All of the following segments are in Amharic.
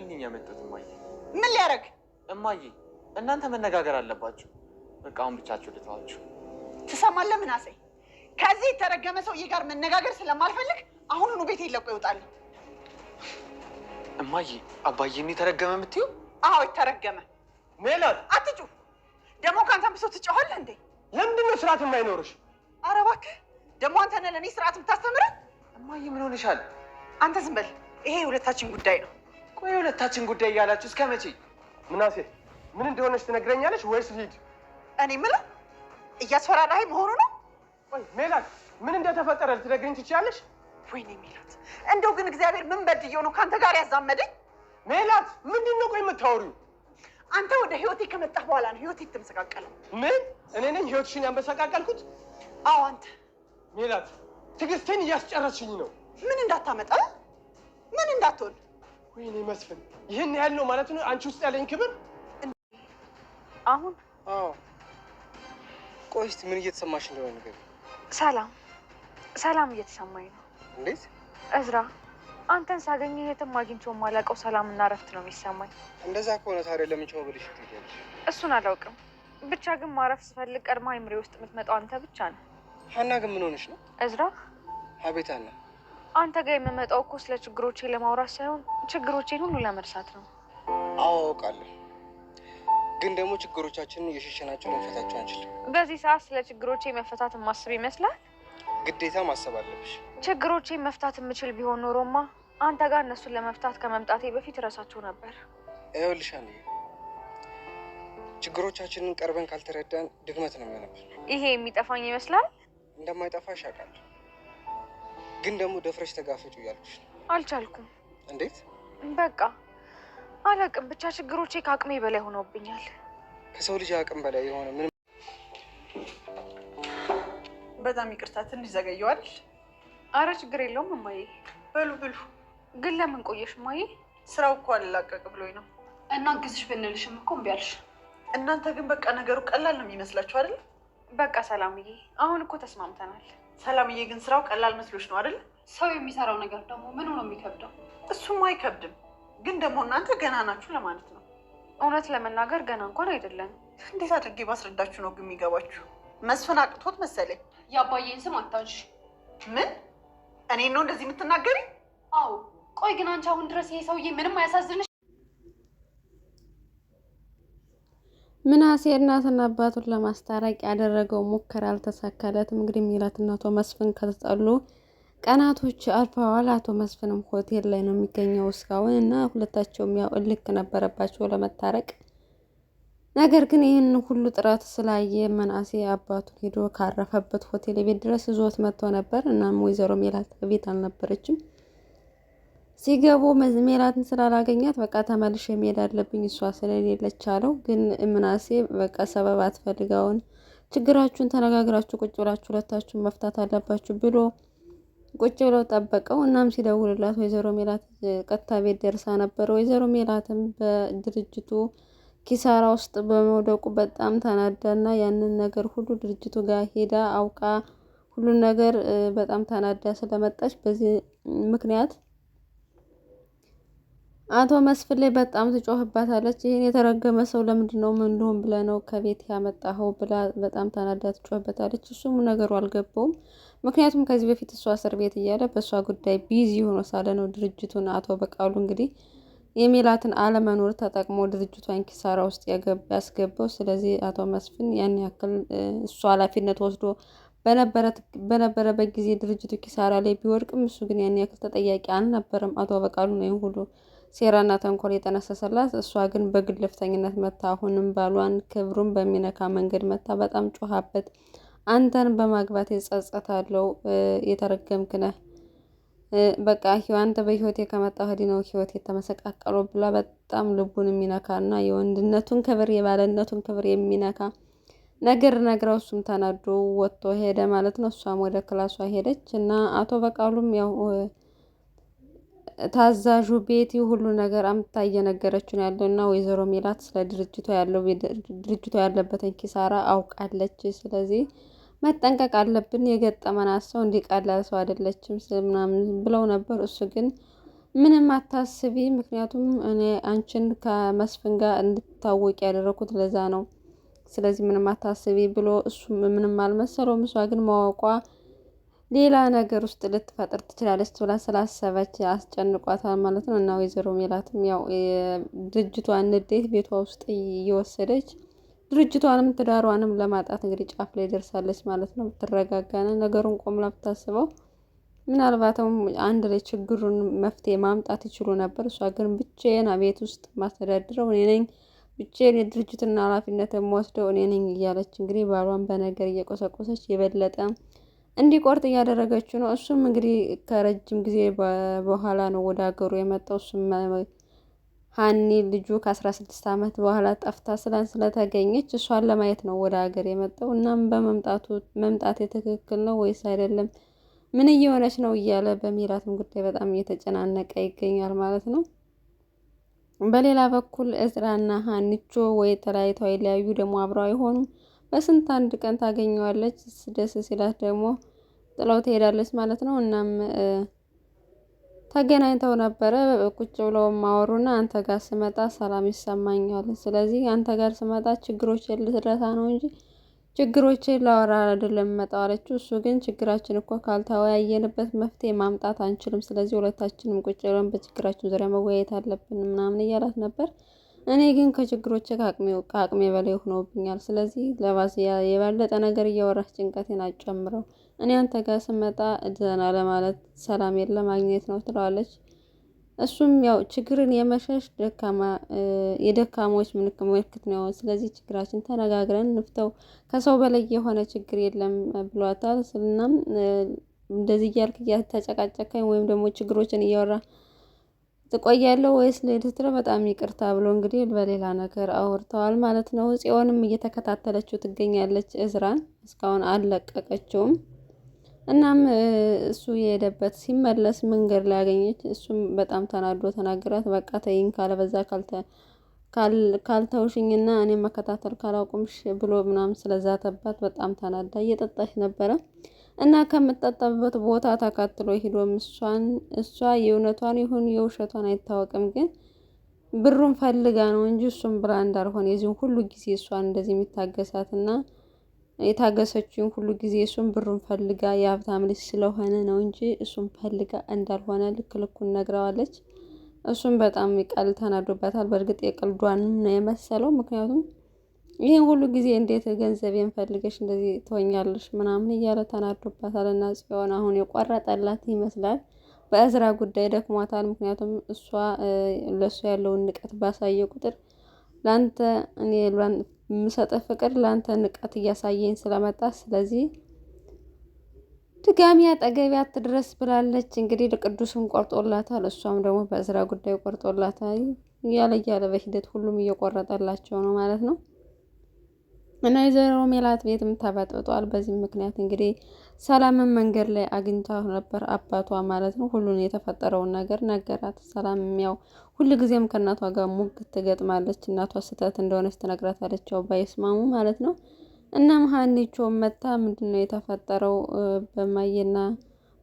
ነኝ ያመጣሁት እማዬ። ምን ሊያደርግ? እማዬ እናንተ መነጋገር አለባችሁ። በቃ አሁን ብቻችሁ ልተዋችሁ። ትሰማለህ ምናሴ? ከዚህ የተረገመ ሰውዬ ጋር መነጋገር ስለማልፈልግ አሁኑኑ ቤት ይለቁ ይወጣል። እማዬ አባዬን የተረገመ የምትይው? አዎ የተረገመ። ሜላት አትጩ። ደግሞ ከአንተ ብሶ ትጮኻለህ እንዴ? ለምንድን ነው ስርዓት የማይኖርሽ? ኧረ እባክህ ደግሞ አንተ ነህ ለእኔ ስርዓት የምታስተምረን? እማዬ ምን ሆነሻል? አንተ ዝም በል። ይሄ የሁለታችን ጉዳይ ነው። ቆይ የሁለታችን ጉዳይ እያላችሁ እስከ መቼ? ምናሴ ምን እንደሆነች ትነግረኛለሽ ወይስ ልሂድ? እኔ የምለው እያስፈራራኸኝ መሆኑ ነው? ቆይ ሜላት ምን እንደተፈጠረ ልትነግሪኝ ትችያለሽ? ወይኔ ሜላት፣ እንደው ግን እግዚአብሔር ምን በድዬው ነው ከአንተ ጋር ያዛመደኝ? ሜላት ምንድን ነው ቆይ የምታወሪው? አንተ ወደ ህይወቴ ከመጣህ በኋላ ነው ህይወቴ የተመሰቃቀለው። ምን? እኔ ነኝ ህይወትሽን ያመሰቃቀልኩት? አዎ አንተ። ሜላት ትዕግስቴን እያስጨረስሽኝ ነው። ምን እንዳታመጣ ምን እንዳትሆን። ወይኔ መስፍን ይህን ያህል ነው ማለት ነው አንቺ ውስጥ ያለኝ ክብር? አሁን አዎ። ቆይ እስኪ ምን እየተሰማሽ እንደሆነ ነገር። ሰላም እየተሰማኝ ነው። እንዴት? እዝራ አንተን ሳገኘ የትም አግኝቼው የማላውቀው ሰላምና እረፍት ነው የሚሰማኝ። እንደዛ ከሆነ ታዲያ ለምን ቻው ብለሽ ትሄጃለሽ? እሱን አላውቅም። ብቻ ግን ማረፍ ስፈልግ ቀድማ አይምሬ ውስጥ የምትመጣው አንተ ብቻ ነው። ሀና ግን ምን ሆነሽ ነው? እዝራ አቤት ሀና። አንተ ጋር የምመጣው እኮ ስለ ችግሮቼ ለማውራት ሳይሆን ችግሮቼን ሁሉ ለመርሳት ነው። አዎ አውቃለሁ። ግን ደግሞ ችግሮቻችንን እየሸሸናቸው ልንፈታቸው አንችልም። በዚህ ሰዓት ስለ ችግሮቼ መፈታት የማስብ ይመስላል? ግዴታ ማሰብ አለብሽ። ችግሮቼን መፍታት የምችል ቢሆን ኖሮማ አንተ ጋር እነሱን ለመፍታት ከመምጣቴ በፊት እረሳቸው ነበር። ይኸውልሽ አንዴ ችግሮቻችንን ቀርበን ካልተረዳን ድክመት ነው የሚሆነብን። ይሄ የሚጠፋኝ ይመስላል? እንደማይጠፋሽ አውቃለሁ። ግን ደግሞ ደፍረሽ ተጋፈጩ እያልኩሽ ነው። አልቻልኩም። እንዴት? በቃ አላውቅም። ብቻ ችግሮቼ ከአቅሜ በላይ ሆነውብኛል። ከሰው ልጅ አቅም በላይ የሆነ ምንም። በጣም ይቅርታ ትንሽ ዘገየዋል። አረ ችግር የለውም እማዬ። በሉ ብሉ። ግን ለምን ቆየሽ እማዬ? ስራው እኮ አልላቀቅ ብሎኝ ነው። እና ግዝሽ ብንልሽም እኮ እምቢ አልሽ። እናንተ ግን በቃ ነገሩ ቀላል ነው የሚመስላችሁ አይደል? በቃ ሰላምዬ፣ አሁን እኮ ተስማምተናል። ሰላምዬ ግን ስራው ቀላል መስሎች ነው አይደል? ሰው የሚሰራው ነገር ደግሞ ምኑ ነው የሚከብደው? እሱም አይከብድም፣ ግን ደግሞ እናንተ ገና ናችሁ ለማለት ነው። እውነት ለመናገር ገና እንኳን አይደለም። እንዴት አድርጌ ባስረዳችሁ ነው ግን የሚገባችሁ? መስፍን አቅቶት መሰለኝ። የአባዬን ስም አታንሺ። ምን? እኔን ነው እንደዚህ የምትናገሪ? አዎ። ቆይ ግን አንቺ አሁን ድረስ ይሄ ሰውዬ ምንም አያሳዝንሽ? ምናሴ እናትና አባቱን ለማስታረቅ ያደረገው ሙከራ አልተሳካለትም። እንግዲህ ሜላትና አቶ መስፍን ከተጣሉ ቀናቶች አልፈዋል። አቶ መስፍንም ሆቴል ላይ ነው የሚገኘው እስካሁን እና ሁለታቸውም ያው እልክ ነበረባቸው ለመታረቅ። ነገር ግን ይህን ሁሉ ጥረት ስላየ ምናሴ አባቱን ሄዶ ካረፈበት ሆቴል ቤት ድረስ ይዞት መጥቶ ነበር። እናም ወይዘሮ ሜላት ቤት አልነበረችም። ሲገቡ ሜላትን ስላላገኛት በቃ ተመልሼ መሄድ አለብኝ እሷ ስለሌለች አለው። ግን ምናሴ በቃ ሰበብ አትፈልጋውን ችግራችሁን ተነጋግራችሁ ቁጭ ብላችሁ ሁለታችሁን መፍታት አለባችሁ ብሎ ቁጭ ብለው ጠበቀው። እናም ሲደውልላት ወይዘሮ ሜላት ቀጥታ ቤት ደርሳ ነበር። ወይዘሮ ሜላትም በድርጅቱ ኪሳራ ውስጥ በመውደቁ በጣም ተናዳና ያንን ነገር ሁሉ ድርጅቱ ጋር ሄዳ አውቃ ሁሉን ነገር በጣም ተናዳ ስለመጣች በዚህ ምክንያት አቶ መስፍን ላይ በጣም ትጮህባታለች። ይሄን የተረገመ ሰው ለምንድነው ምን እንደሆነ ብለህ ነው ከቤት ያመጣኸው ብላ በጣም ተናዳ ትጮህበታለች። እሱም ነገሩ አልገባውም። ምክንያቱም ከዚህ በፊት እሷ እስር ቤት እያለ በእሷ ጉዳይ ቢዚ ሆኖ ሳለ ነው ድርጅቱን አቶ በቃሉ እንግዲህ የሜላትን አለመኖር ተጠቅሞ ድርጅቷን ኪሳራ ውስጥ ያስገባው። ስለዚህ አቶ መስፍን ያን ያክል እሱ ኃላፊነት ወስዶ በነበረበት ጊዜ ድርጅቱ ኪሳራ ላይ ቢወድቅም እሱ ግን ያን ያክል ተጠያቂ አልነበረም። አቶ በቃሉ ነው ሁሉ ሴራና ተንኮል የጠነሰሰላት። እሷ ግን በግልፍተኝነት መታ አሁንም ባሏን ክብሩን በሚነካ መንገድ መታ በጣም ጮሃበት። አንተን በማግባት ይጸጸታለሁ፣ የተረገምክ ነህ፣ በቃ አንተ በህይወቴ ከመጣህ ወዲህ ነው ህይወቴ የተመሰቃቀለው ብላ በጣም ልቡን የሚነካና የወንድነቱን ክብር የባለነቱን ክብር የሚነካ ነገር ነግረው እሱም ተናዶ ወጥቶ ሄደ ማለት ነው። እሷም ወደ ክላሷ ሄደች እና አቶ በቃሉም ያው ታዛዡ ቤቲ ሁሉ ነገር አምጥታ እየነገረችው ነው ያለው እና ወይዘሮ ሜላት ስለ ድርጅቱ ያለበትን ኪሳራ አውቃለች። ስለዚህ መጠንቀቅ አለብን፣ የገጠመናት ሰው እንዲቀላል ሰው አይደለችም ምናምን ብለው ነበር። እሱ ግን ምንም አታስቢ፣ ምክንያቱም እኔ አንቺን ከመስፍን ጋር እንድታወቂ ያደረኩት ለዛ ነው። ስለዚህ ምንም አታስቢ ብሎ እሱም ምንም አልመሰለውም። እሷ ግን ማወቋ ሌላ ነገር ውስጥ ልትፈጥር ትችላለች ብላ ስላሰበች አስጨንቋታል ማለት ነው። እና ወይዘሮ ሜላትም ያው ድርጅቷን ንዴት ቤቷ ውስጥ እየወሰደች ድርጅቷንም ትዳሯንም ለማጣት እንግዲህ ጫፍ ላይ ደርሳለች ማለት ነው። ብትረጋጋና ነገሩን ቆምላ ብታስበው ምናልባትም አንድ ላይ ችግሩን መፍትሄ ማምጣት ይችሉ ነበር። እሷ ግን ብቻዬን ቤት ውስጥ ማስተዳድረው እኔ ነኝ፣ ብቻዬን የድርጅትና ኃላፊነት የምወስደው እኔ ነኝ እያለች እንግዲህ ባሏን በነገር እየቆሰቆሰች የበለጠ እንዲቆርጥ እያደረገችው ነው። እሱም እንግዲህ ከረጅም ጊዜ በኋላ ነው ወደ ሀገሩ የመጣው። እሱም ሀኒ ልጁ ከ16 ዓመት በኋላ ጠፍታ ስለተገኘች እሷን ለማየት ነው ወደ ሀገር የመጣው። እናም መምጣት ትክክል ነው ወይስ አይደለም፣ ምን እየሆነች ነው እያለ በሜላትም ጉዳይ በጣም እየተጨናነቀ ይገኛል ማለት ነው። በሌላ በኩል እዝራና ሀኒቾ ወይ ተለያይተው ይለያዩ ደግሞ አብረው አይሆኑም። በስንት አንድ ቀን ታገኘዋለች። ደስ ሲላት ደግሞ ጥለው ትሄዳለች ማለት ነው። እናም ተገናኝተው ነበረ ቁጭ ብለው ማወሩና አንተ ጋር ስመጣ ሰላም ይሰማኛል። ስለዚህ አንተ ጋር ስመጣ ችግሮችን ልትረሳ ነው እንጂ ችግሮችን ላወራ አይደለም መጣው አለችው። እሱ ግን ችግራችን እኮ ካልተወያየንበት መፍትሄ ማምጣት አንችልም። ስለዚህ ሁለታችንም ቁጭ ብለን በችግራችን ዙሪያ መወያየት አለብን ምናምን እያላት ነበር። እኔ ግን ከችግሮቼ ከአቅሜ በላይ ሆኖብኛል። ስለዚህ ለባስ የበለጠ ነገር እያወራች ጭንቀቴን አጨምረው እኔ አንተ ጋር ስመጣ ዘና ለማለት ሰላሜን ለማግኘት ነው ትለዋለች። እሱም ያው ችግርን የመሸሽ የደካሞች ምልክት ነው። ስለዚህ ችግራችን ተነጋግረን እንፍተው፣ ከሰው በላይ የሆነ ችግር የለም ብሏታል። እናም እንደዚህ እያልክ እያተጨቃጨከኝ ወይም ደግሞ ችግሮችን እያወራ ትቆያለህ ወይስ ልሄድ ስትለው በጣም ይቅርታ ብሎ እንግዲህ በሌላ ነገር አውርተዋል ማለት ነው። ጽዮንም እየተከታተለችው ትገኛለች። እዝራን እስካሁን አልለቀቀችውም። እናም እሱ የሄደበት ሲመለስ መንገድ ላይ ያገኘች። እሱም በጣም ተናዶ ተናገራት። በቃ ተይኝ ካለበዛ ካልተውሽኝና እኔ መከታተል ካላቁምሽ ብሎ ምናምን ስለዛተባት በጣም ተናዳ እየጠጣች ነበረ እና ከምትጠጣበት ቦታ ተካትሎ ሄዶም እሷ የእውነቷን ይሁን የውሸቷን አይታወቅም፣ ግን ብሩን ፈልጋ ነው እንጂ እሱም ብላ እንዳልሆነ የዚህን ሁሉ ጊዜ እሷን እንደዚህ የሚታገሳትና የታገሰችውን ሁሉ ጊዜ እሱም ብሩን ፈልጋ የሀብታም ልጅ ስለሆነ ነው እንጂ እሱም ፈልጋ እንዳልሆነ ልክ ልኩን ነግረዋለች። እሱም በጣም ቀል ተናዶባታል። በእርግጥ የቀልዷንም ነው የመሰለው። ምክንያቱም ይህን ሁሉ ጊዜ እንዴት ገንዘቤን ፈልገሽ እንደዚህ ትሆኛለሽ ምናምን እያለ ተናዶባታል። እና ጽዮን አሁን የቆረጠላት ይመስላል። በእዝራ ጉዳይ ደክሟታል። ምክንያቱም እሷ ለእሱ ያለውን ንቀት ባሳየ ቁጥር ለአንተ እኔ የምሰጠህ ፍቅር ለአንተ ንቀት እያሳየኝ ስለመጣ ስለዚህ ድጋሚ አጠገቢ አትድረስ ብላለች። እንግዲህ ለቅዱስም ቆርጦላታል፣ እሷም ደግሞ በእዝራ ጉዳይ ቆርጦላታል። እያለ በሂደት ሁሉም እየቆረጠላቸው ነው ማለት ነው። እና ወይዘሮ ሜላት ቤትም ተበጥብጧል። በዚህ ምክንያት እንግዲህ ሰላምን መንገድ ላይ አግኝታ ነበር፣ አባቷ ማለት ነው። ሁሉን የተፈጠረውን ነገር ነገራት። ሰላም ያው ሁልጊዜም ከእናቷ ጋር ሙግት ትገጥማለች። እናቷ ስህተት እንደሆነች ትነግራታለች፣ ያው ባይስማሙ ማለት ነው። እናም ሀኒቾ መታ ምንድነው የተፈጠረው በማየና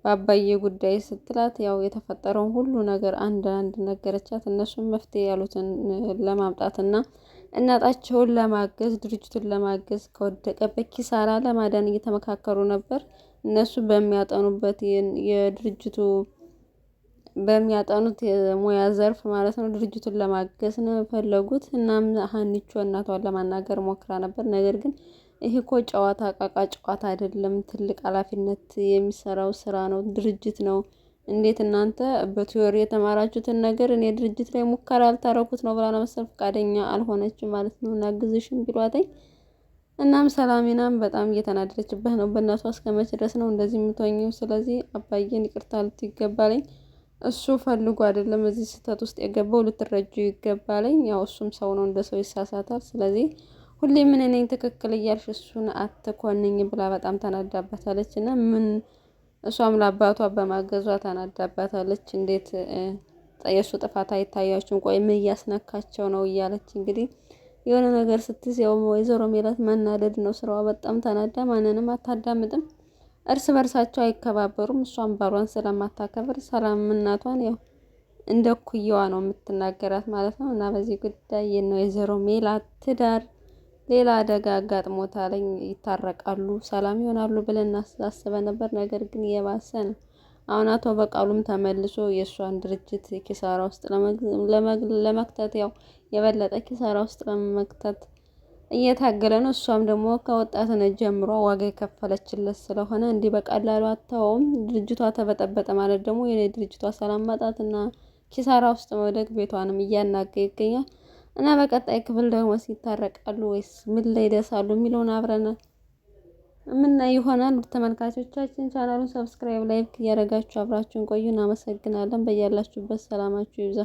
በአባዬ ጉዳይ ስትላት ያው የተፈጠረውን ሁሉ ነገር አንድ ነገረቻት። እነሱም መፍትሄ ያሉትን ለማምጣትና እናታቸውን ለማገዝ ድርጅቱን ለማገዝ ከወደቀበት ኪሳራ ለማዳን እየተመካከሩ ነበር። እነሱ በሚያጠኑበት የድርጅቱ በሚያጠኑት የሙያ ዘርፍ ማለት ነው ድርጅቱን ለማገዝ ነው የፈለጉት። እናም ሀኒቾ እናቷን ለማናገር ሞክራ ነበር። ነገር ግን ይሄ እኮ ጨዋታ ቃቃ ጨዋታ አይደለም፣ ትልቅ ኃላፊነት የሚሰራው ስራ ነው፣ ድርጅት ነው። እንዴት እናንተ በቲዮሪ የተማራችሁትን ነገር እኔ ድርጅት ላይ ሙከራ ያልታረኩት ነው ብላ ለመሰል ፈቃደኛ አልሆነችም ማለት ነው። እናግዝሽም ቢሏተኝ እናም ሰላሚናም በጣም እየተናደደችበት ነው። በእናቷ እስከመቼ ድረስ ነው እንደዚህ የምትሆኝው? ስለዚህ አባዬን ይቅርታ ልትይገባለኝ፣ እሱ ፈልጎ አይደለም እዚህ ስህተት ውስጥ የገባው፣ ልትረጁ ይገባለኝ። ያው እሱም ሰው ነው፣ እንደ ሰው ይሳሳታል። ስለዚህ ሁሌ ምን ነኝ ትክክል እያልሽ እሱን አትኮንኝ ብላ በጣም ተናዳባታለች። እና ምን እሷም ለአባቷ በማገዟ ተናዳባታለች። እንዴት የእሱ ጥፋት አይታያችሁም? ቆይ ምን እያስነካቸው ነው እያለች እንግዲህ የሆነ ነገር ስትይዝ ያው ወይዘሮ ሜላት መናደድ ነው ስራዋ። በጣም ተናዳ ማንንም አታዳምጥም፣ እርስ በርሳቸው አይከባበሩም። እሷም ባሏን ስለማታከብር ሰላም እናቷን ያው እንደ ኩያዋ ነው የምትናገራት ማለት ነው። እና በዚህ ጉዳይ ነው ወይዘሮ ሜላት ትዳር ሌላ አደጋ አጋጥሞታለኝ። ይታረቃሉ፣ ሰላም ይሆናሉ ብለን አስበን ነበር። ነገር ግን የባሰ ነው። አሁን አቶ በቃሉም ተመልሶ የእሷን ድርጅት ኪሳራ ውስጥ ለመክተት ያው የበለጠ ኪሳራ ውስጥ ለመክተት እየታገለ ነው። እሷም ደግሞ ከወጣትነት ጀምሮ ዋጋ የከፈለችለት ስለሆነ እንዲህ በቀላሉ አታውም። ድርጅቷ ተበጠበጠ ማለት ደግሞ የኔ ድርጅቷ ሰላም ማጣትና ኪሳራ ውስጥ መውደቅ ቤቷንም እያናገ ይገኛል። እና በቀጣይ ክፍል ደግሞ ሲታረቃሉ ወይስ ምን ላይ ይደርሳሉ የሚለውን አብረን የምናይ ይሆናል። ተመልካቾቻችን ቻናሉን ሰብስክራይብ፣ ላይክ እያደረጋችሁ አብራችሁን ቆዩ። እናመሰግናለን። በያላችሁበት ሰላማችሁ ይብዛ።